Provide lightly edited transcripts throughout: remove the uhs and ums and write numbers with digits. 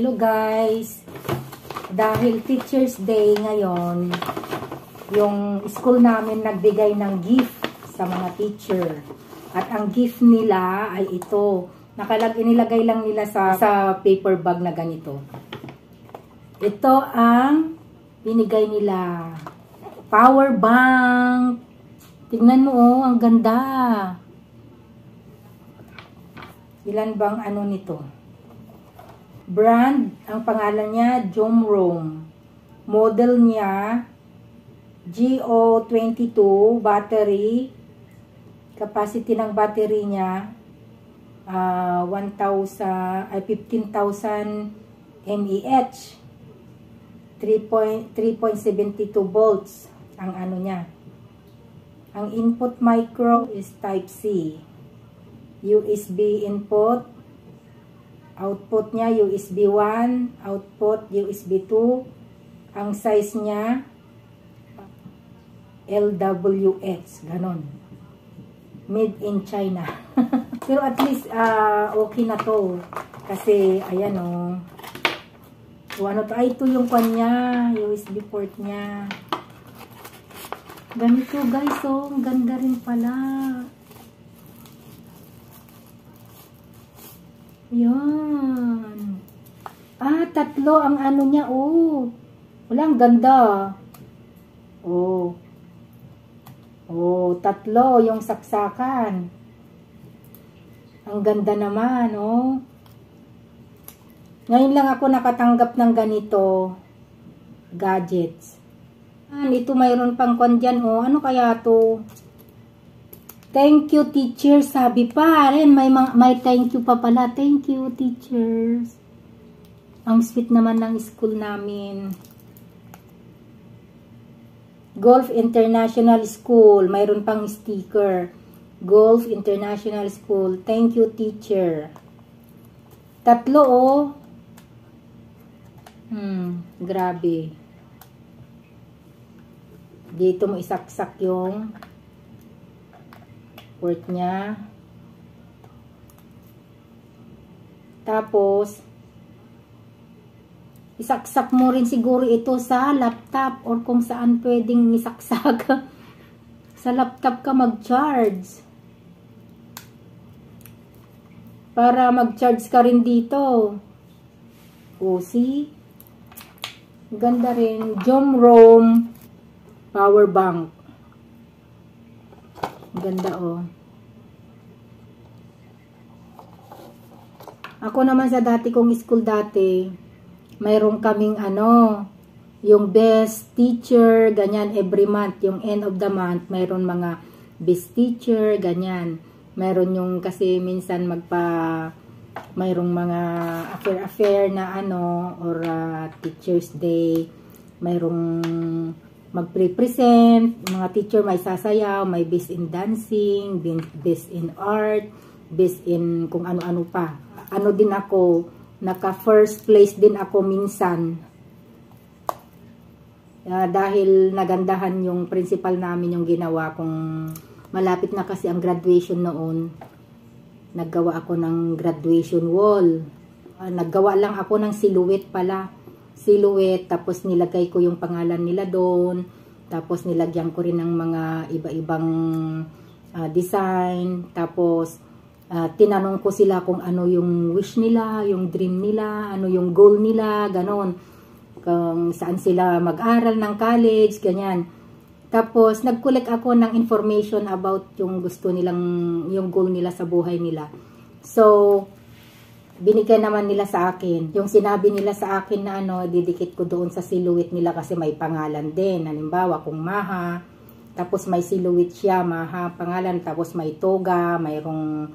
Hello guys! Dahil Teacher's Day ngayon, yung school namin nagbigay ng gift sa mga teacher. At ang gift nila ay ito. Inilagay lang nila sa paper bag na ganito. Ito ang binigay nila. Power bank. Tingnan mo, oh, ang ganda. Ilan bang ano nito? Brand, ang pangalan niya, Jomrom. Model niya, GO22 battery. Capacity ng battery niya, 15,000 mAh. 3.72 volts ang ano niya. Ang input micro is Type C. USB input. Output niya, USB 1. Output, USB 2. Ang size niya, LWX. Ganon. Made in China. Pero at least, okay na to. Kasi, ayan o. So, ano to? Ay, ito yung kanya. USB port niya. Ganito guys, oh. Ang ganda rin pala. Yan. Tatlo ang ano niya, oh. Wala, ang ganda. Oh. Oh, tatlo yung saksakan. Ang ganda naman, oh. Ngayon lang ako nakatanggap ng ganito gadgets. Ito mayroon pang kwan dyan, oh. Ano kaya to? Thank you, teacher. Sabi pa rin, may thank you pa pala. Thank you, teachers. Ang sweet naman ng school namin. Gulf International School. Mayroon pang sticker. Gulf International School. Thank you, teacher. Tatlo, oh. Grabe. Dito mo isaksak yung port niya. Tapos, isaksak mo rin siguro ito sa laptop or kung saan pwedeng isaksak. Sa laptop ka mag-charge. Para mag-charge ka rin dito. O, see? Ganda rin. Jomrom power bank. Ganda, oh. Ako naman sa dati kong school dati, mayroon kaming ano, yung best teacher, ganyan, every month. Yung end of the month, mayroon mga best teacher, ganyan. Mayroon yung, kasi minsan mayroong mga affair na ano, or Teacher's Day, mayroong magpre-present, mga teacher may sasayaw, may best in dancing, best in art, best in kung ano-ano pa. Ano din ako, naka first place din ako minsan. Dahil nagandahan yung principal namin yung ginawa kong malapit na kasi ang graduation noon. Naggawa ako ng graduation wall. Naggawa lang ako ng silhouette pala. Silhouette, tapos nilagay ko yung pangalan nila doon. Tapos nilagyan ko rin ng mga iba-ibang design. Tapos tinanong ko sila kung ano yung wish nila, yung dream nila, ano yung goal nila, ganon. Kung saan sila mag-aral ng college, ganyan. Tapos nag-collect ako ng information about yung gusto nilang, yung goal nila sa buhay nila. So, binigay naman nila sa akin. Yung sinabi nila sa akin na ano, didikit ko doon sa silhouette nila kasi may pangalan din. Halimbawa, kung Maha, tapos may silhouette siya, Maha, pangalan, tapos may toga, mayroong,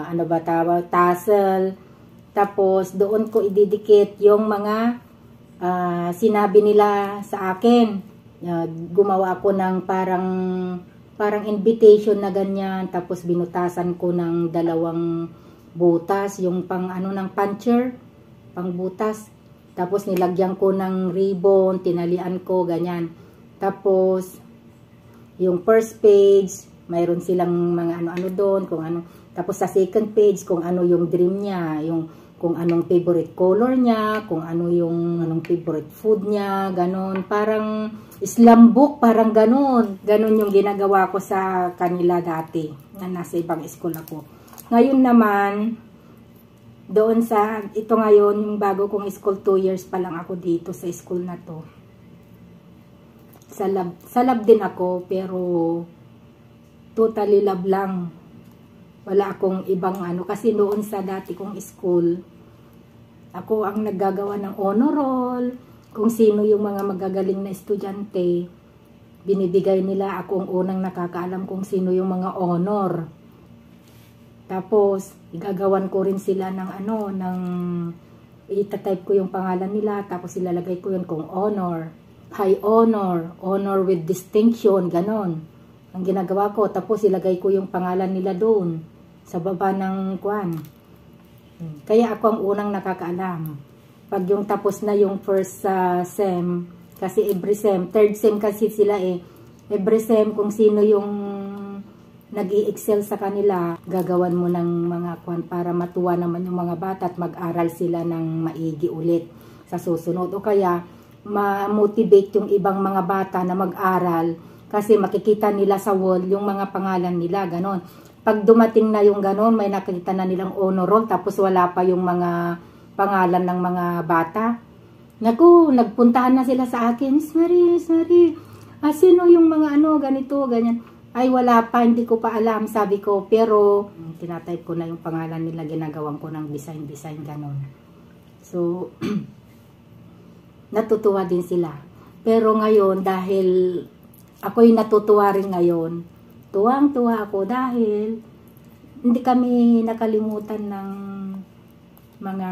ano ba tawag, tassel. Tapos, doon ko ididikit yung mga sinabi nila sa akin. Gumawa ako ng parang invitation na ganyan. Tapos, binutasan ko ng 2 butas, yung pang ano ng puncher, pang butas. Tapos nilagyan ko ng ribbon, tinalian ko, ganyan. Tapos yung first page, mayroon silang mga ano-ano doon, kung ano. Tapos sa second page, kung ano yung dream niya, yung kung anong favorite color niya, kung anong favorite food niya, ganon. Parang Islam book, parang ganon. Ganon yung ginagawa ko sa kanila dati, na nasa ibang school ako. Ngayon naman, doon sa, ito ngayon, yung bago kong school, 2 years pa lang ako dito sa school na to. Sa lab din ako, pero totally lab lang. Wala akong ibang kasi noon sa dati kong school, ako ang naggagawa ng honor roll. Kung sino yung mga magagaling na estudyante, binibigay nila, ako ang unang nakakaalam kung sino yung mga honor. Tapos, igagawan ko rin sila ng itatype ko yung pangalan nila, tapos ilalagay ko yun kung honor, high honor, honor with distinction, ganon. Ang ginagawa ko, tapos ilagay ko yung pangalan nila doon, sa baba ng kwan. Kaya ako ang unang nakakaalam. Pag yung tapos na yung first sem, kasi every sem, third sem kasi sila every sem kung sino yung nag-i-excel sa kanila, gagawan mo ng mga kwan para matuwa naman yung mga bata at mag-aral sila ng maigi ulit sa susunod. O kaya, ma-motivate yung ibang mga bata na mag-aral kasi makikita nila sa wall yung mga pangalan nila, ganon. Pag dumating na yung ganon, may nakita na nilang honor roll, tapos wala pa yung mga pangalan ng mga bata. Naku, nagpuntahan na sila sa akin, Miss Marie, sino yung mga ganito, ganyan. Ay, wala pa, hindi ko pa alam, sabi ko. Pero, tinatype ko na yung pangalan nila, ginagawan ko ng design, ganon. So, natutuwa din sila. Pero ngayon, dahil ako'y natutuwa rin ngayon, tuwang-tuwa ako dahil hindi kami nakalimutan ng mga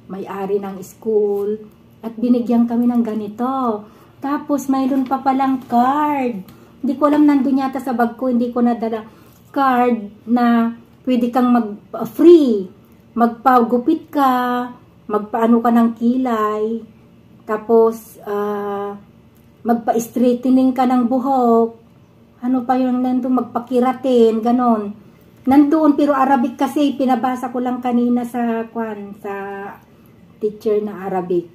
may-ari ng school at binigyan kami ng ganito. Tapos mayroon pa palang card. Hindi ko alam, nandun yata sa bag ko, hindi ko nadala. Card na pwede kang mag-free, magpagupit ka, magpaano ka ng kilay, tapos magpa-straightening ka ng buhok, ano pa yung nandun, magpakiratin, ganon. Nandun, pero Arabic kasi, pinabasa ko lang kanina sa teacher na Arabic.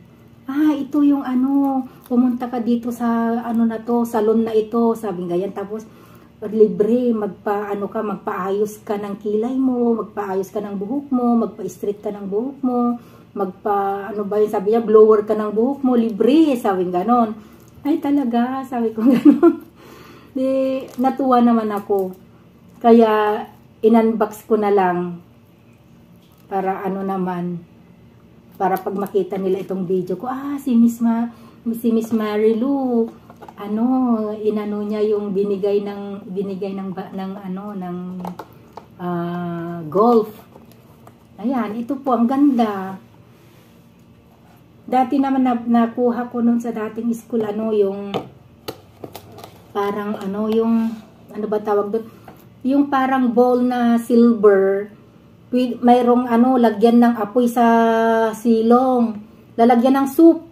Ito yung pumunta ka dito sa na to, salon na ito, sabi ganyan. Tapos, libre, magpaayos ka ng kilay mo, magpaayos ka ng buhok mo, magpa-straight ka ng buhok mo, sabi niya, blower ka ng buhok mo, libre, sabi ganon. Ay talaga, sabi ko ganon. Natuwa naman ako. Kaya, in-unbox ko na lang para para pag makita nila itong video ko, si Miss Marilu, niya yung binigay ng golf. Ayan, ito po, ang ganda. Dati naman nakuha ko nun sa dating school, yung parang yung, ba tawag doon? Yung parang bowl na silver, mayroong lagyan ng apoy sa silong. Lalagyan ng soup.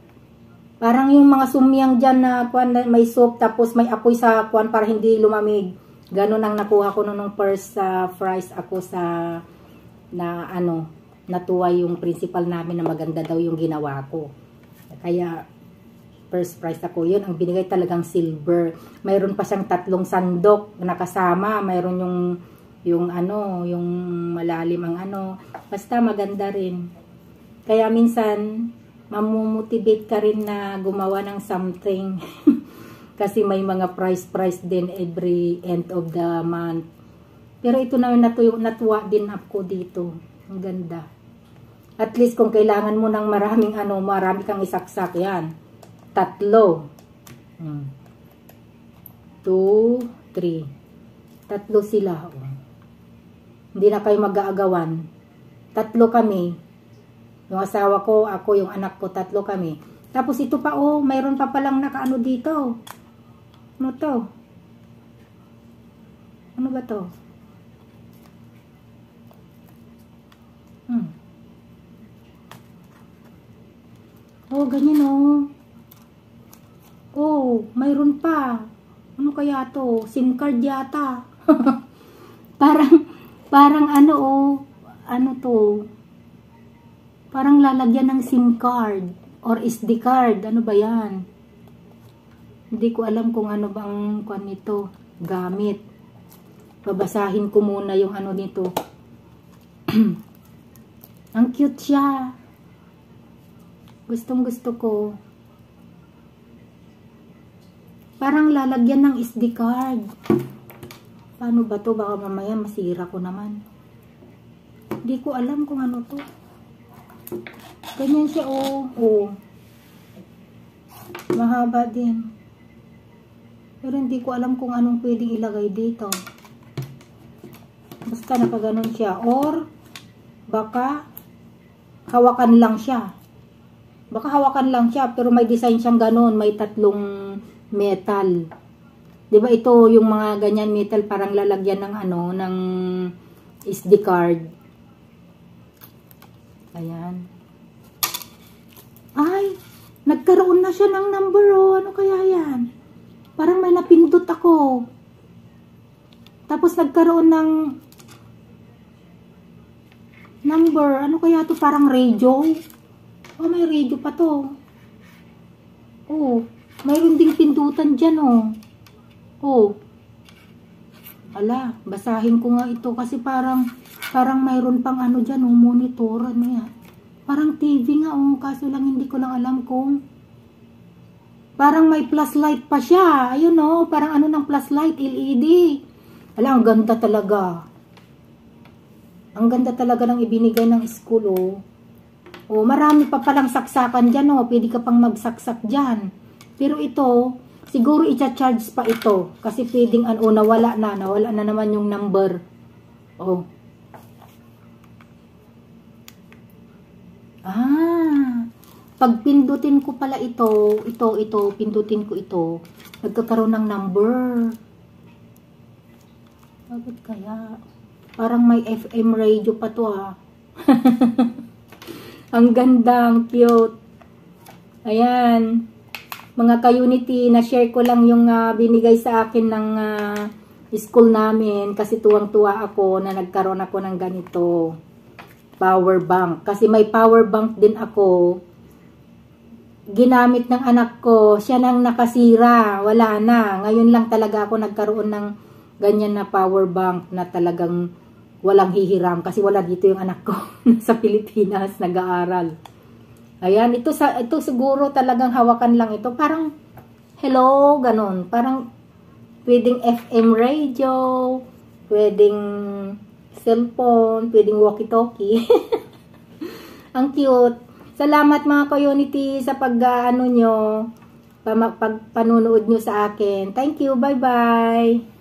Parang yung mga sumyang dyan na may soup, tapos may apoy sa para hindi lumamig. Ganon ang nakuha ko nung first prize ako natuwa yung principal namin na maganda daw yung ginawa ko. Kaya, first prize ako. Yun, ang binigay talagang silver. Mayroon pa siyang 3 sandok na kasama. Mayroon yung malalim ang Basta maganda rin. Kaya minsan, mamomotivate ka rin na gumawa ng something. Kasi may mga prize din every end of the month. Pero ito na natuwa din ako dito. Ang ganda. At least kung kailangan mo ng marami kang isaksak, yan. 3. 2, 3. 3 sila. Hindi na kayo mag-aagawan. 3 kami. Yung asawa ko, ako, yung anak ko, 3 kami. Tapos ito pa, mayroon pa palang nakaano dito. Ano to? Ano ba to? Ganyan mayroon pa. Ano kaya to? SIM card yata. parang to? Parang lalagyan ng SIM card or SD card. Ano ba yan? Hindi ko alam kung ano bang kung nito. Gamit. Babasahin ko muna yung ano nito. Ang cute siya. Gustong gusto ko. Parang lalagyan ng SD card. Paano ba to? Baka mamaya masira ko naman. Hindi ko alam kung ano to. Ganyan siya, oh. Oh. Mahaba din. Pero hindi ko alam kung anong pwedeng ilagay dito. Basta nakaganon siya. Or, baka hawakan lang siya. Baka hawakan lang siya, pero may design siyang ganon. May tatlong metal. Diba ito, yung mga ganyan metal, parang lalagyan ng ano, ng SD card. Ayan. Ay, nagkaroon na siya ng number, oh. Ano kaya yan? Parang may napindot ako. Tapos nagkaroon ng number. Ano kaya to? Parang radio. Oh, may radio pa to. Oh, mayroon ding pindutan dyan, oh. Oh. Ala, basahin ko nga ito kasi parang mayroon pang ano dyan, oh, monitor. Ano yan? Parang TV nga, oh. Kaso lang hindi ko lang alam kung parang may plus light pa siya. Ayun, oh. Parang ano ng plus light, LED. Ala, ang ganda talaga. Ang ganda talaga ng ibinigay ng school, oh. Oh, marami pa palang saksakan dyan, oh. Pwede ka pang magsaksak dyan. Pero ito, siguro i-charge pa ito. Kasi pwedeng, ano, nawala na naman yung number. Oh. Ah, pag pindutin ko pala ito, pindutin ko ito, nagkakaroon ng number. Bakit kaya? Parang may FM radio pa to, ah. Ang ganda, ang cute. Ayan. Mga ka-unity, na-share ko lang yung binigay sa akin ng school namin kasi tuwang-tuwa ako na nagkaroon ako ng ganito. Power bank. Kasi may power bank din ako. Ginamit ng anak ko. Siya nang nakasira. Wala na. Ngayon lang talaga ako nagkaroon ng ganyan na power bank na talagang walang hihiram. Kasi wala dito yung anak ko sa Pilipinas nag-aaral. Ayan. Ito siguro talagang hawakan lang ito. Parang hello, ganun. Parang pwedeng FM radio. Pwedeng cellphone, pwedeng walkie-talkie. Ang cute. Salamat mga ka-unity sa pag-ano nyo, pagpanunood nyo sa akin. Thank you. Bye-bye.